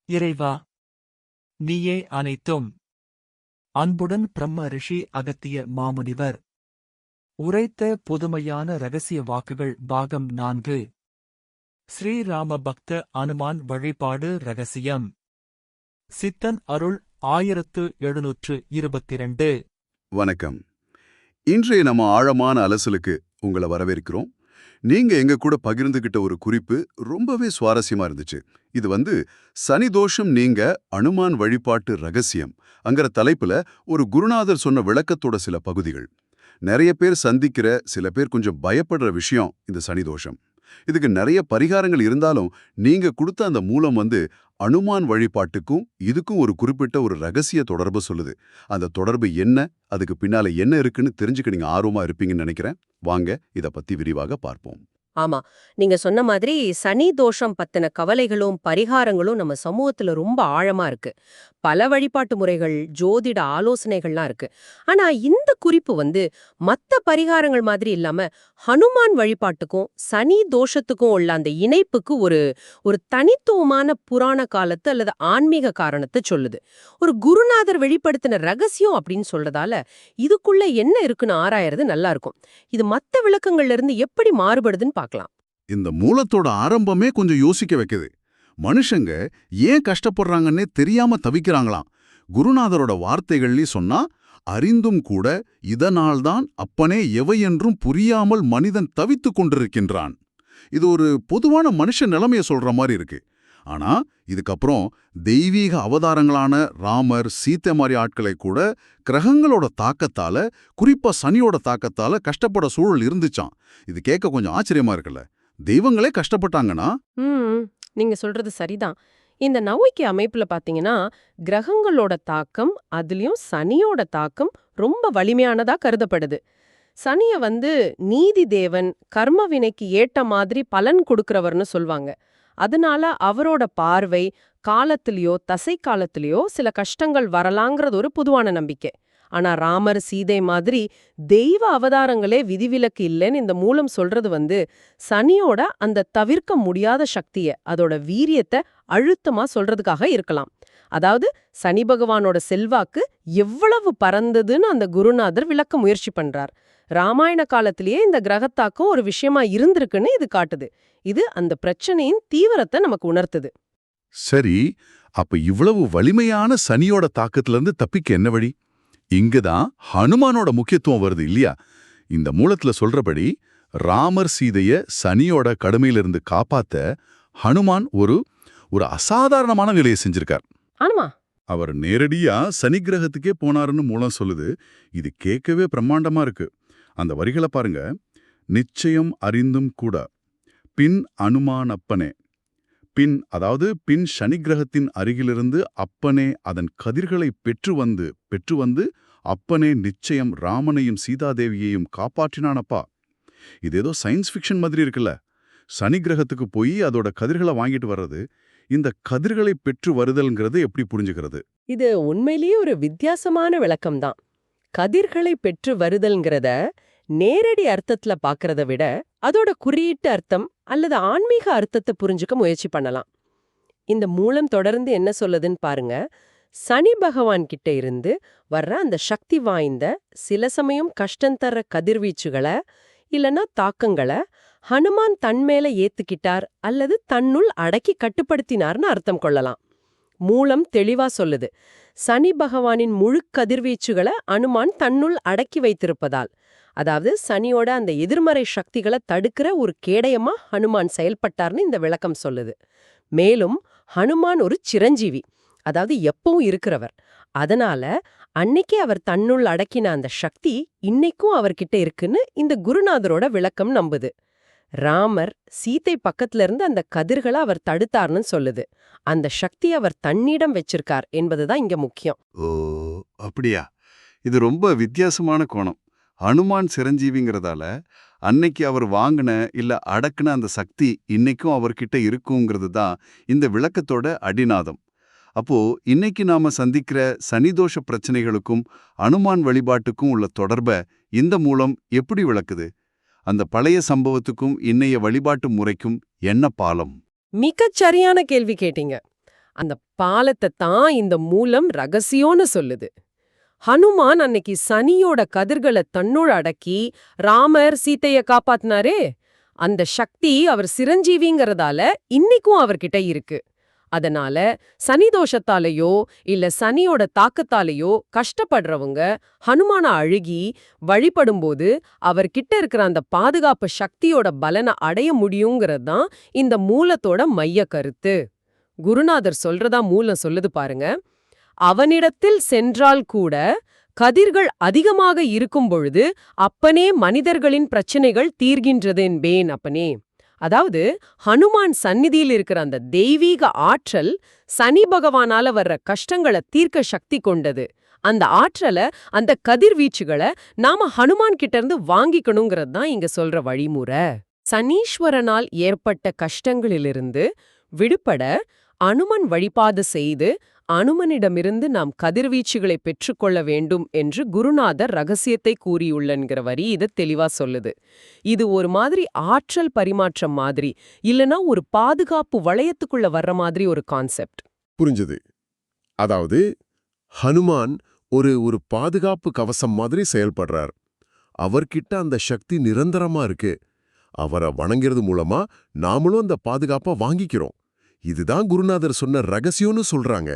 இறைவா, நீயே அனைத்தும். அன்புடன் பிரம்ம ரிஷி அகத்திய மாமுனிவர் உரைத்த புதுமையான ரகசிய வாக்குகள் பாகம் 4. ஸ்ரீராம பக்த அனுமான் வழிபாடு ரகசியம். சித்தன் அருள் 1722. வணக்கம். இன்றைய நம்ம ஆழமான அலசலுக்கு உங்களை வரவேற்கிறோம். நீங்க எங்க கூட பகிர்ந்துகிட்ட ஒரு குறிப்பு ரொம்பவே சுவாரஸ்யமா இருந்துச்சு. இது சனி தோஷம் நீங்க அனுமான் வழிபாட்டு ரகசியம் அங்கிற தலைப்புல ஒரு குருநாதர் சொன்ன விளக்கத்தோட சில பகுதிகள். நிறைய பேர் சந்திக்கிற, சில பேர் கொஞ்சம் பயப்படுற விஷயம் இந்த சனி தோஷம். இதுக்கு நிறைய பரிகாரங்கள் இருந்தாலும் நீங்க கொடுத்த அந்த மூலம் அனுமான் வழிபாட்டுக்கும் இதுக்கும் ஒரு குறிப்பிட்ட ஒரு ரகசிய தொடர்பு சொல்லுது. அந்த தொடர்பு என்ன, அதுக்கு பின்னால என்ன இருக்குன்னு தெரிஞ்சுக்க நீங்க ஆர்வமா இருப்பீங்கன்னு நினைக்கிறேன். வாங்க இத பத்தி விரிவாக பார்ப்போம். ஆமா. நீங்க சொன்ன மாதிரி சனி தோஷம் பத்தின கவலைகளும் பரிகாரங்களும் நம்ம சமூகத்துல ரொம்ப ஆழமா இருக்கு. பல வழிபாட்டு முறைகள், ஜோதிட ஆலோசனைகள்லாம் இருக்கு. ஆனா இந்த குறிப்பு மத்த பரிகாரங்கள் மாதிரி இல்லாம ஹனுமான் வழிபாட்டுக்கும் சனி தோஷத்துக்கும் உள்ள அந்த இணைப்புக்கு ஒரு ஒரு தனித்துவமான புராண காலத்து அல்லது ஆன்மீக காரணத்தை சொல்லுது. ஒரு குருநாதர் வெளிப்படுத்தின ரகசியம் அப்படின்னு சொல்றதால இதுக்குள்ள என்ன இருக்குன்னு ஆராயறது நல்லா இருக்கும். இது மத்த விளக்கங்கள்ல இருந்து எப்படி மாறுபடுதுன்னு பார்க்கலாம். இந்த மூலத்தோட ஆரம்பமே கொஞ்சம் யோசிக்க வைக்குது. மனுஷங்க ஏன் கஷ்டப்படுறாங்கன்னே தெரியாம தவிக்கிறாங்களாம். குருநாதரோட வார்த்தைகள்லி சொன்னா, அறிந்தும் கூட இதனால்தான் அப்பனே எவையென்றும் புரியாமல் மனிதன் தவித்துக் கொண்டிருக்கின்றான். இது ஒரு பொதுவான மனுஷ நிலைமைய சொல்ற மாதிரி இருக்கு. ஆனா இதுக்கப்புறம் தெய்வீக அவதாரங்களான ராமர், சீத்தை மாதிரி ஆட்களை கூட கிரகங்களோட தாக்கத்தால, குறிப்பா சனியோட தாக்கத்தால கஷ்டப்பட சூழல் இருந்துச்சாம். இது கேட்க கொஞ்சம் ஆச்சரியமா இருக்குல்ல. தெய்வங்களே கஷ்டப்பட்டாங்கன்னா நீங்க சொல்றது சரிதான். இந்த நம்பிக்கை அமைப்புல பாத்தீங்கன்னா கிரகங்களோட தாக்கம், அதுலயும் சனியோட தாக்கம் ரொம்ப வலிமையானதா கருதப்படுது. சனிய நீதி தேவன், கர்ம வினைக்கு ஏற்ற மாதிரி பலன் கொடுக்கறவர்னு சொல்வாங்க. அதனால அவரோட பார்வை காலத்திலயோ தசை காலத்திலயோ சில கஷ்டங்கள் வரலாங்கிறது ஒரு பொதுவான நம்பிக்கை. ஆனா ராமர், சீதை மாதிரி தெய்வ அவதாரங்களே விதிவிலக்கு இல்லைன்னு இந்த மூலம் சொல்றது சனியோட அந்த தவிர்க்க முடியாத சக்திய, அதோட வீரியத்தை அழுத்தமா சொல்றதுக்காக இருக்கலாம். அதாவது சனி பகவானோட செல்வாக்கு எவ்வளவு பறந்ததுன்னு அந்த குருநாதர் விளக்க முயற்சி பண்றார். ராமாயண காலத்திலேயே இந்த கிரகத்தாக்கம் ஒரு விஷயமா இருந்திருக்குன்னு இது காட்டுது. இது அந்த பிரச்சனையின் தீவிரத்தை நமக்கு உணர்த்துது. சரி, அப்ப இவ்வளவு வலிமையான சனியோட தாக்கத்துல இருந்து தப்பிக்க என்ன வழி? இங்குதான் ஹனுமானோட முக்கியத்துவம் வருது இல்லையா? இந்த மூலத்துல சொல்றபடி ராமர் சீதைய சனியோட கடுமையிலிருந்து காப்பாத்த ஹனுமான் ஒரு அசாதாரணமான வேலையை செஞ்சிருக்கார். ஆமா, அவர் நேரடியா சனி கிரகத்துக்கே போனாருன்னு மூலம் சொல்லுது. இது கேட்கவே பிரம்மாண்டமா இருக்கு. அந்த வரிகளை பாருங்க. நிச்சயம் அறிந்தும் கூட பின் அனுமான் அப்பனே. பின் சனி கிரகத்தின் அருகிலிருந்து அப்பனே அதன் கதிர்களை பெற்று வந்து அப்பனே நிச்சயம் ராமனையும் சீதாதேவியையும் காப்பாற்றினானப்பா. இது ஏதோ சயின்ஸ் ஃபிக்ஷன் மாதிரி இருக்குல்ல. சனி கிரகத்துக்கு போய் அதோட கதிர்களை வாங்கிட்டு வர்றது, இந்த கதிர்களை பெற்று வருதல்ங்கிறது எப்படி புரிஞ்சுக்கிறது? இது உண்மையிலேயே ஒரு வித்தியாசமான விளக்கம்தான். கதிர்களை பெற்று வருதல்ங்கிறத நேரடி அர்த்தத்துல பாக்கிறத விட அதோட குறியீட்டு அர்த்தம் அல்லது ஆன்மீக அர்த்தத்தை புரிஞ்சுக்க முயற்சி பண்ணலாம். இந்த மூலம் தொடர்ந்து என்ன சொல்லுதுன்னு பாருங்க. சனி பகவான் கிட்ட இருந்து வர்ற அந்த சக்தி வாய்ந்த, சில சமயம் கஷ்டம் தர்ற கதிர்வீச்சுகளை இல்லனா தாக்கங்களை ஹனுமான் தன்மேல ஏத்துக்கிட்டார் அல்லது தன்னுள் அடக்கி கட்டுப்படுத்தினார்னு அர்த்தம் கொள்ளலாம். மூலம் தெளிவா சொல்லுது, சனி பகவானின் முழு கதிர்வீச்சுகளை அனுமான் தன்னுள் அடக்கி வைத்திருப்பதால், அதாவது சனியோட அந்த எதிர்மறை சக்திகளை தடுக்கிற ஒரு கேடயமா ஹனுமான் செயல்பட்டார்னு இந்த விளக்கம் சொல்லுது. மேலும் ஹனுமான் ஒரு சிரஞ்சீவி, அதாவது எப்பவும் இருக்கிறவர். அதனால அன்னைக்கே அவர் தன்னுள் அடக்கின அந்த சக்தி இன்னைக்கும் அவர்கிட்ட இருக்குன்னு இந்த குருநாதரோட விளக்கம் நம்புது. ராமர் சீத்தை பக்கத்துல இருந்து அந்த கதிர்களை அவர் தடுத்தார்னு சொல்லுது. அந்த சக்தி அவர் தன்னிடம் வச்சிருக்கார் என்பதுதான் இங்க முக்கியம். ஓ, அப்படியா? இது ரொம்ப வித்தியாசமான கோணம். ஹனுமான் சிரஞ்சீவிங்கிறதால அன்னைக்கு அவர் வாங்கின இல்ல அடக்குன அந்த சக்தி இன்னைக்கும் அவர்கிட்ட இருக்குங்கிறது தான் இந்த விளக்கத்தோட அடிநாதம். அப்போ இன்னைக்கு நாம சந்திக்கிற சனிதோஷ பிரச்சனைகளுக்கும் அனுமான் வழிபாட்டுக்கும் உள்ள தொடர்பை இந்த மூலம் எப்படி விளக்குது? அந்த பழைய சம்பவத்துக்கும் இன்னைய வழிபாட்டு முறைக்கும் என்ன பாலம்? மிகச் சரியான கேள்வி கேட்டீங்க. அந்த பாலத்தை தான் இந்த மூலம் ரகசியம்னு சொல்லுது. ஹனுமான் அன்னைக்கு சனியோட கதிர்களை தன்னுள் அடக்கி ராமர் சீதைய காப்பாத்தினாரே, அந்த சக்தி அவர் சிரஞ்சீவிங்கிறதால இன்னைக்கும் அவர்கிட்ட இருக்கு. அதனால சனி தோஷத்தாலேயோ இல்ல சனியோட தாக்கத்தாலேயோ கஷ்டப்படுறவங்க ஹனுமான அழுகி வழிபடும்போது அவர்கிட்ட இருக்கிற அந்த பாதுகாப்பு சக்தியோட பலனை அடைய முடியுங்கிறது தான் இந்த மூலத்தோட மைய கருத்து. குருநாதர் சொல்றதா மூலம் சொல்லுது பாருங்க. அவனிடத்தில் சென்றால் கூட கதிர்கள் அதிகமாக இருக்கும் பொழுது அப்பனே மனிதர்களின் பிரச்சனைகள் தீர்கின்றது என்பேன் அப்பனே. அதாவது ஹனுமான் சந்நிதியில் இருக்கிற அந்த தெய்வீக ஆற்றல் சனி பகவானால வர்ற கஷ்டங்களை தீர்க்க சக்தி கொண்டது. அந்த ஆற்றலை, அந்த கதிர்வீச்சுகளை நாம ஹனுமான் கிட்ட இருந்து வாங்கிக்கணுங்கிறது தான் இங்க சொல்ற வழிமுறை. சனீஸ்வரனால் ஏற்பட்ட கஷ்டங்களிலிருந்து விடுபட அனுமன் வழிபாடு செய்து அனுமனிடமிருந்து நாம் கதிர்வீச்சுகளை பெற்றுக்கொள்ள வேண்டும் என்று குருநாதர் ரகசியத்தை கூறியுள்ளன்கிற வரி இதை தெளிவா சொல்லுது. இது ஒரு மாதிரி ஆற்றல் பரிமாற்றம் மாதிரி, இல்லனா ஒரு பாதுகாப்பு வளையத்துக்குள்ள வர்ற மாதிரி ஒரு கான்செப்ட். புரிஞ்சது. அதாவது ஹனுமான் ஒரு பாதுகாப்பு கவசம் மாதிரி செயல்படுறார். அவர்கிட்ட அந்த சக்தி நிரந்தரமா இருக்கு. அவரை வணங்கிறது மூலமா நாமளும் அந்த பாதுகாப்பை வாங்கிக்கிறோம். இதுதான் குருநாதர் சொன்ன ரகசியம்னு சொல்றாங்க.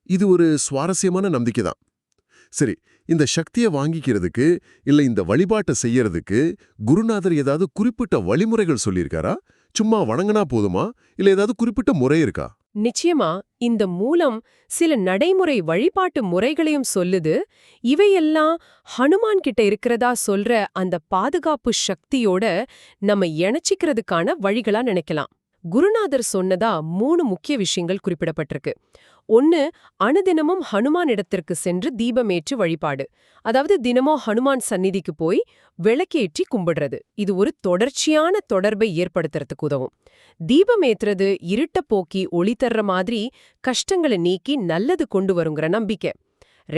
இது ஒரு சுவாரஸ்யமான நம்பிக்கை தான். சரி, இந்த சக்தியை வாங்கிக்கிறதுக்கு இல்ல இந்த வழிபாட்டை செய்யறதுக்கு குருநாதர் ஏதாவது குறிப்பிட்ட வழிமுறைகள் சொல்லியிருக்காரா? சும்மா வணங்கினா போதுமா, இல்ல ஏதாவது குறிப்பிட்ட முறை இருக்கா? நிச்சயமா இந்த மூலம் சில நடைமுறை வழிபாட்டு முறைகளையும் சொல்லுது. இவையெல்லாம் ஹனுமான் கிட்ட இருக்கிறதா சொல்ற அந்த பாதுகாப்பு சக்தியோட நம்ம இணைச்சிக்கிறதுக்கான வழிகளா நினைக்கலாம். குருநாதர் சொன்னதா 3 முக்கிய விஷயங்கள் குறிப்பிடப்பட்டிருக்கு. ஒன்னு, அனுதினமும் ஹனுமான் இடத்திற்கு சென்று தீபமேற்று வழிபாடு. அதாவது தினமும் ஹனுமான் சந்நிதிக்கு போய் விளக்கேற்றி கும்பிடுறது. இது ஒரு தொடர்ச்சியான தொடர்பை ஏற்படுத்துறதுக்கு உதவும். தீபமேத்துறது இருட்ட போக்கி ஒளி தர்ற மாதிரி கஷ்டங்களை நீக்கி நல்லது கொண்டு வருங்கிற நம்பிக்கை.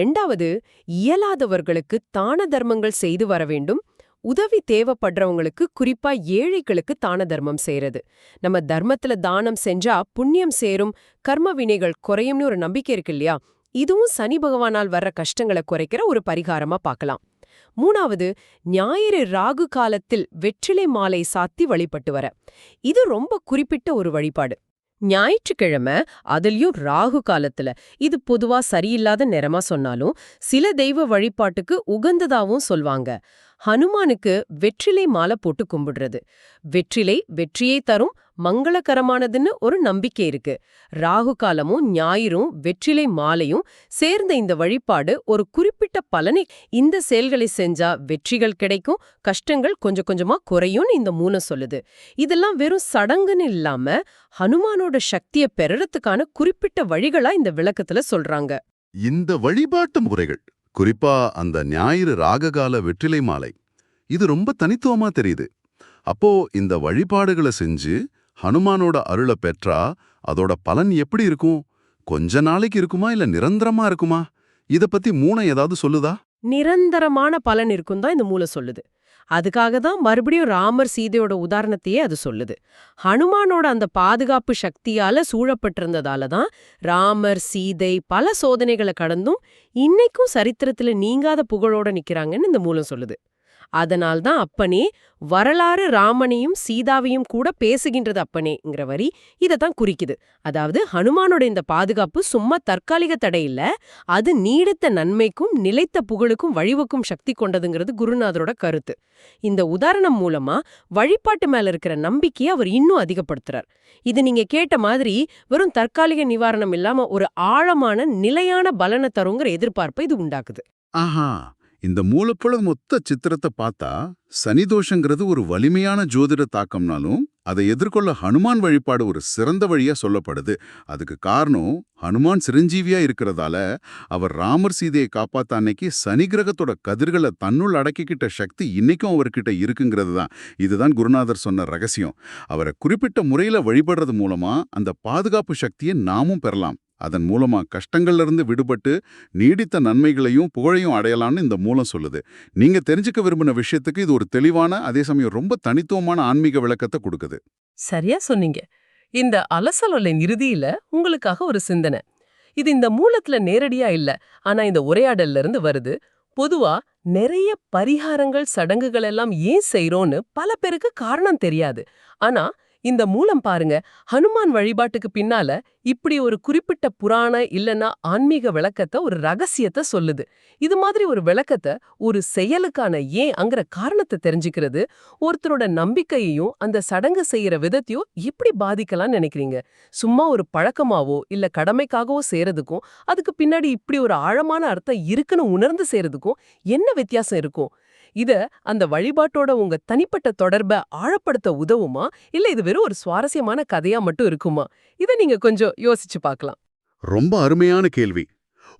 2வது, இயலாதவர்களுக்கு தான தர்மங்கள் செய்து வர வேண்டும். உதவி தேவைப்படுறவங்களுக்கு, குறிப்பா ஏழைகளுக்கு தான தர்மம் செய்யறது. நம்ம தர்மத்துல தானம் செஞ்சா புண்ணியம் சேரும், கர்ம வினைகள் குறையும்னு ஒரு நம்பிக்கை இருக்கு இல்லையா? இதுவும் சனி பகவானால் வர்ற கஷ்டங்களை குறைக்கிற ஒரு பரிகாரமா பார்க்கலாம். 3வது, ஞாயிறு ராகு காலத்தில் வெற்றிலை மாலை சாத்தி வழிபட்டு வர. இது ரொம்ப குறிப்பிட்ட ஒரு வழிபாடு. ஞாயிற்றுக்கிழமை, அதுலயும் ராகு காலத்துல. இது பொதுவா சரியில்லாத நேரமா சொன்னாலும் சில தெய்வ வழிபாட்டுக்கு உகந்ததாவும் சொல்வாங்க. ஹனுமானுக்கு வெற்றிலை மாலை போட்டு கும்பிடுறது. வெற்றிலை வெற்றியை தரும், மங்களகரமானதுன்னு ஒரு நம்பிக்கை இருக்கு. ராகு காலமும் ஞாயிறும் வெற்றிலை மாலையும் சேர்ந்த இந்த வழிபாடு ஒரு குறிப்பிட்ட பலனை, இந்த செயல்களை செஞ்சா வெற்றிகள் கிடைக்கும், கஷ்டங்கள் கொஞ்சம் கொஞ்சமா குறையும்னு இந்த மூலம் சொல்லுது. இதெல்லாம் வெறும் சடங்குன்னு இல்லாம ஹனுமானோட சக்தியை பெறறதுக்கான குறிப்பிட்ட வழிகளா இந்த விளக்கத்துல சொல்றாங்க. இந்த வழிபாட்டு முறைகள், குறிப்பா அந்த ஞாயிறு ராககால வெற்றிலை மாலை, இது ரொம்ப தனித்துவமா தெரியுது. அப்போ இந்த வழிபாடுகளை செஞ்சு ஹனுமானோட அருளை பெற்றா அதோட பலன் எப்படி இருக்கும்? கொஞ்ச நாளைக்கு இருக்குமா, இல்ல நிரந்தரமா இருக்குமா? இத பத்தி மூலம் ஏதாவது சொல்லுதா? நிரந்தரமான பலன் இருக்கும் தான் இந்த மூலம் சொல்லுது. அதுக்காக தான் மறுபடியும் ராமர் சீதையோட உதாரணத்தையே அது சொல்லுது. ஹனுமானோட அந்த பாதுகாப்பு சக்தியால சூழப்பட்டிருந்ததால தான் ராமர் சீதை பல சோதனைகளை கடந்தும் இன்னைக்கும் சரித்திரத்துல நீங்காத புகழோட நிக்கிறாங்கன்னு இந்த மூலம் சொல்லுது. அதனால்தான் அப்பனே வரலாறு ராமனையும் சீதாவையும் கூட பேசுகின்றது அப்பனேங்கிற வரி இதைத்தான் குறிக்குது. அதாவது ஹனுமானோட இந்த பாதுகாப்பு சும்மா தற்காலிக தடை இல்ல, அது நீடித்த நன்மைக்கும் நிலைத்த புகழுக்கும் வழிவகுக்கும் சக்தி கொண்டதுங்கிறது குருநாதரோட கருத்து. இந்த உதாரணம் மூலமா வழிபாட்டு மேல இருக்கிற நம்பிக்கையை அவர் இன்னும் அதிகப்படுத்துறார். இது நீங்க கேட்ட மாதிரி வெறும் தற்காலிக நிவாரணம் இல்லாம ஒரு ஆழமான நிலையான பலனை தருங்கிற எதிர்பார்ப்பை இது உண்டாக்குது. ஆஹா, இந்த மூலப்பொழு மொத்த சித்திரத்தை பார்த்தா சனிதோஷங்கிறது ஒரு வலிமையான ஜோதிட தாக்கம்னாலும் அதை எதிர்கொள்ள ஹனுமான் வழிபாடு ஒரு சிறந்த வழியா சொல்லப்படுது. அதுக்கு காரணம் ஹனுமான் சிரஞ்சீவியா இருக்கிறதால அவர் ராமர் சீதையை காப்பாத்த அன்னைக்கு சனி கிரகத்தோட கதிர்களை தன்னுள் அடக்கிக்கிட்ட சக்தி இன்னைக்கும் அவர்கிட்ட இருக்குங்கிறது தான். இதுதான் குருநாதர் சொன்ன ரகசியம். அவரை குறிப்பிட்ட முறையில வழிபடுறது மூலமா அந்த பாதுகாப்பு சக்தியை நாமும் பெறலாம். அதன் மூலமா கஷ்டங்கள்ல இருந்து விடுபட்டு நீடித்த நன்மைகளையும் புகழையும் அடையலாம்னு இந்த மூலம் சொல்லுது. நீங்க தெரிஞ்சுக்க விரும்பின விஷயத்துக்கு இது ஒரு தெளிவான, அதே சமயம் ரொம்ப தனித்துவமான ஆன்மீக விளக்கத்தை கொடுக்குது. சரியா சொன்னீங்க. இந்த அலசலொலின் இறுதியில உங்களுக்காக ஒரு சிந்தனை. இது இந்த மூலத்துல நேரடியா இல்ல, ஆனா இந்த உரையாடல்ல இருந்து வருது. பொதுவா நிறைய பரிகாரங்கள் சடங்குகள் எல்லாம் ஏன் செய்றோம்னு பல பேருக்கு காரணம் தெரியாது. ஆனா இந்த மூலம் பாருங்க, ஹனுமான் வழிபாட்டுக்கு பின்னால இப்படி ஒரு குறிப்பிட்ட புராண இல்லனா ஆன்மீக விளக்கத்தை, ஒரு ரகசியத்தை சொல்லுது. இது மாதிரி ஒரு விளக்கத்தை, ஒரு செயலுக்கான ஏன்ங்கிற காரணத்தை தெரிஞ்சுக்கிறது ஒருத்தரோட நம்பிக்கையையும் அந்த சடங்கு செய்யற விதத்தையும் எப்படி பாதிக்கலாம்னு நினைக்கிறீங்க? சும்மா ஒரு பழக்கமாவோ இல்ல கடமைக்காகவோ செய்யறதுக்கும் அதுக்கு பின்னாடி இப்படி ஒரு ஆழமான அர்த்தம் இருக்குன்னு உணர்ந்து செய்யறதுக்கும் என்ன வித்தியாசம் இருக்கும்? இத அந்த வழிபாட்டோட உங்க தனிப்பட்ட தொடர்பை ஆழப்படுத்த உதவுமா, இல்ல இது வெறும் ஒரு சுவாரஸ்யமான கதையா மட்டும் இருக்குமா? இத நீங்க கொஞ்சம் யோசிச்சு பார்க்கலாம். ரொம்ப அருமையான கேள்வி.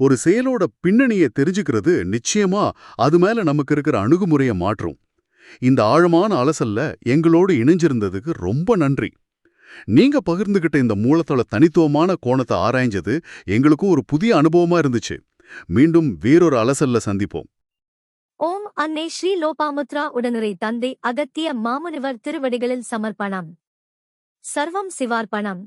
ஒரு செயலோட பின்னணியை தெரிஞ்சுக்கிறது நிச்சயமா அது மேல நமக்கு இருக்கிற அணுகுமுறையை மாற்றும். இந்த ஆழமான அலசல்ல எங்களோடு இணைஞ்சிருந்ததுக்கு ரொம்ப நன்றி. நீங்க பகிர்ந்துகிட்ட இந்த மூலத்தோட தனித்துவமான கோணத்தை ஆராய்ஞ்சது எங்களுக்கும் ஒரு புதிய அனுபவமா இருந்துச்சு. மீண்டும் வேறொரு அலசல்ல சந்திப்போம். ஓம் அன்னை ஸ்ரீ லோபாமுத்ரா உடனுரை தந்தை அகத்திய மாமுனிவர் திருவடிகளில் சமர்ப்பணம். சர்வம் சிவார்ப்பணம்.